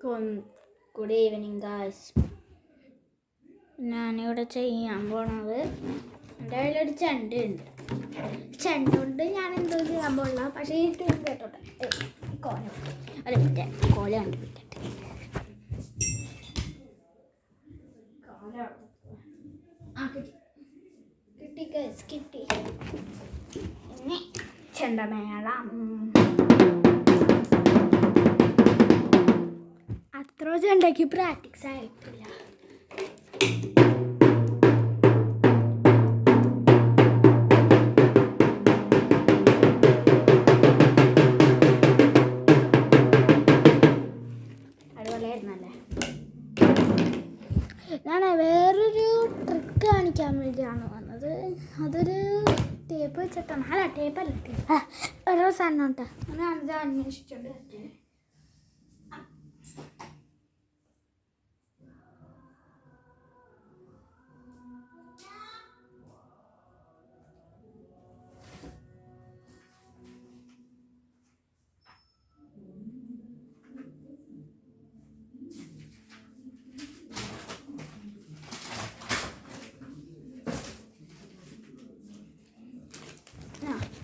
Good evening, guys. ഞാനിവിടെ ചെയ്യാൻ പോണത് എൻ്റെ കയ്യിലൊരു ചെണ്ടുണ്ട്. ചെണ്ടുകൊണ്ട് ഞാൻ എന്തോ ചെയ്യാൻ പോണില്ല. പക്ഷേ ഈ ട്യൂൺ കേട്ടോട്ടെ. കോല അല്ല പിറ്റേ കോല കണ്ട് പിറ്റേ കിട്ടി ഗൈസ്, കിട്ടി. പിന്നെ ചെണ്ടമേളം അത്ര ചെണ്ടയ്ക്ക് പ്രാക്ടീസ് ആയിട്ടില്ല. അടിപൊളിയായിരുന്നല്ലേ. ഞാൻ വേറൊരു ട്രിക്ക് കാണിക്കാൻ വേണ്ടിയാണ് വന്നത്. അതൊരു ടേപ്പ് വെച്ചിട്ടാണ്. അല്ല ടേപ്പല്ല, ഓരോ സാധനം ഉണ്ട്. ഞാനത് അന്വേഷിച്ചോണ്ട്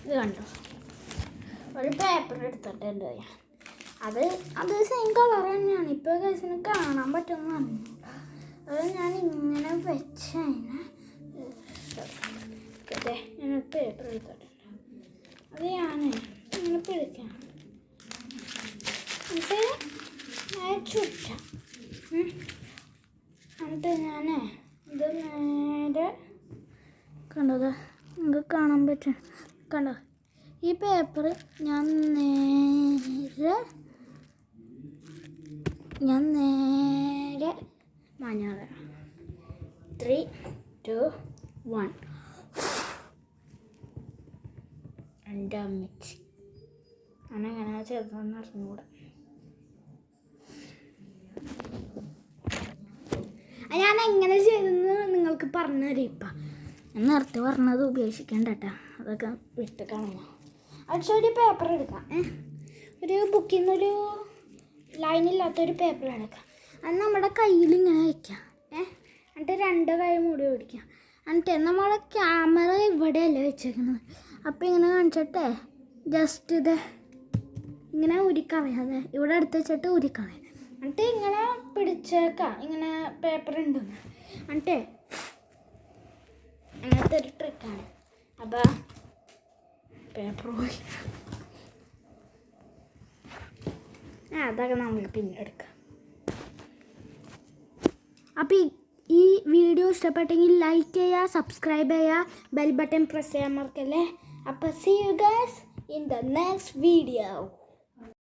ഇത് കണ്ടോ, ഒരു പേപ്പർ എടുത്തിട്ടുണ്ട് ഞാൻ. അത് സെയിം കളർ തന്നെയാണ്. ഇപ്പോൾ കേസിന് കാണാൻ പറ്റുമെന്ന് പറഞ്ഞു. അത് ഞാൻ ഇങ്ങനെ വെച്ച് ഞാൻ പേപ്പർ എടുത്തിട്ടുണ്ട്. അത് ഞാൻ ഇങ്ങനെ പിടിക്കാം. എന്നിട്ട് ഞാൻ ചുറ്റാം. എന്നിട്ട് ഞാൻ ഇത് നേരെ കണ്ടത് നിങ്ങൾക്ക് കാണാൻ പറ്റും. കണ്ടോ, ഈ പേപ്പർ ഞാൻ നേരെ മഞ്ഞൾ 3, 2, 1 എൻ്റെ അമ്മച്ചി അങ്ങനെ ചെയ്തതെന്ന് അറിഞ്ഞുകൂടെ. ഞാൻ എങ്ങനെ ചെയ്തെന്ന് നിങ്ങൾക്ക് പറഞ്ഞു തരാം. ഇപ്പം ഞാൻ നേരത്തെ പറഞ്ഞത് ഉപേക്ഷിക്കണ്ട കേട്ടോ, അതൊക്കെ വിട്ട് കളയാം. ഒരു പേപ്പർ എടുക്കാം. ഒരു ബുക്കിൽ നിന്നൊരു ലൈനില്ലാത്തൊരു പേപ്പർ എടുക്കാം. അത് നമ്മുടെ കയ്യിൽ ഇങ്ങനെ വയ്ക്കാം. എന്നിട്ട് 2 കൈ മൂടി പിടിക്കാം. എന്നിട്ട് നമ്മളെ ക്യാമറ ഇവിടെയല്ല വെച്ചേക്കുന്നത്. അപ്പോൾ ഇങ്ങനെ കാണിച്ചിട്ടേ ജസ്റ്റ് ഇത് ഇങ്ങനെ ഉരുക്കളയാതെ ഇവിടെ എടുത്ത് വെച്ചിട്ട് ഉരുക്കളയാം. എന്നിട്ട് ഇങ്ങനെ പിടിച്ചേക്കാം. ഇങ്ങനെ പേപ്പർ ഉണ്ടെന്ന് എന്നിട്ട് അങ്ങനത്തെ ഒരു ട്രിക്കാണ്. അപ്പോൾ പേപ്പർ പോയി അതൊക്കെ നമുക്ക് പിന്നെ എടുക്കാം. അപ്പോൾ ഈ വീഡിയോ ഇഷ്ടപ്പെട്ടെങ്കിൽ ലൈക്ക് ചെയ്യുക, സബ്സ്ക്രൈബ് ചെയ്യുക, ബെൽ ബട്ടൺ പ്രസ് ചെയ്യാൻ മറക്കല്ലേ. അപ്പോൾ see you guys in the next video.